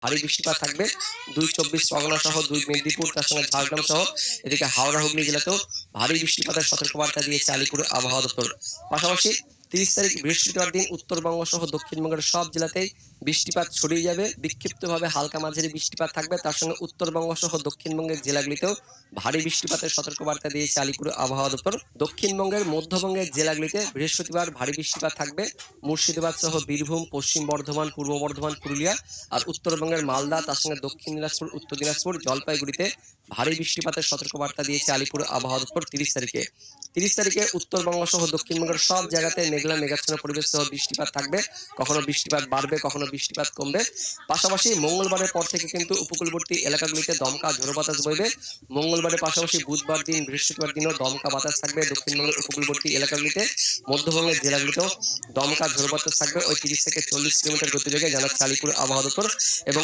ভারী বৃষ্টিপাত থাকবে। ২ চব্বিশ পরগনা সহ ২ মেদিনীপুর, তার সঙ্গে ঝাড়গ্রাম সহ এদিকে হাওড়া, হুগলি জেলাতেও ভারী বৃষ্টিপাতের সতর্কবার্তা দিয়েছে আলিপুর আবহাওয়া দপ্তর। পাশাপাশি ৩০ তারিখ বৃহস্পতিবার দিন উত্তরবঙ্গ সহ দক্ষিণবঙ্গের সব জেলাতেই বৃষ্টিপাত ছড়িয়ে যাবে। বিক্ষিপ্তভাবে হালকা মাঝারি বৃষ্টিপাত থাকবে। তার সঙ্গে উত্তরবঙ্গ সহ দক্ষিণবঙ্গের জেলাগুলিতেও ভারী বৃষ্টিপাতের সতর্কবার্তা দিয়েছে আলিপুর আবহাওয়া দপ্তর। দক্ষিণবঙ্গের মধ্যবঙ্গের জেলাগুলিতে বৃহস্পতিবার ভারী বৃষ্টিপাত থাকবে। মুর্শিদাবাদ সহ বীরভূম, পশ্চিম বর্ধমান, পূর্ব বর্ধমান, পুরুলিয়া আর উত্তরবঙ্গের মালদা, তার সঙ্গে দক্ষিণ দিনাজপুর, উত্তর দিনাজপুর, জলপাইগুড়িতে ভারী বৃষ্টিপাতের সতর্কবার্তা দিয়েছে আলিপুর আবহাওয়া দপ্তর ৩০ তারিখে। ৩০ তারিখে উত্তরবঙ্গ সহ দক্ষিণবঙ্গের সব জায়গাতে মেঘলা মেঘাচ্ছন্ন পরিবেশ সহ বৃষ্টিপাত থাকবে। কখনো বৃষ্টিপাত বাড়বে, কখনো বৃষ্টিপাত কমবে। পাশাপাশি মঙ্গলবারের পর থেকে কিন্তু উপকূলবর্তী এলাকাগুলিতে দমকা ঝোড়ো বাতাস বইবে। মঙ্গলবারের পাশাপাশি বুধবার দিন, বৃহস্পতিবার দিনও দমকা বাতাস থাকবে দক্ষিণবঙ্গের উপকূলবর্তী এলাকাগুলিতে। মধ্যবঙ্গের জেলাগুলিতেও দমকা ঝোড়ো বাতাস থাকবে ওই ৩০ থেকে ৪০ কিলোমিটার গতিবেগে, জানাচ্ছে আলিপুর আবহাওয়া দপ্তর। এবং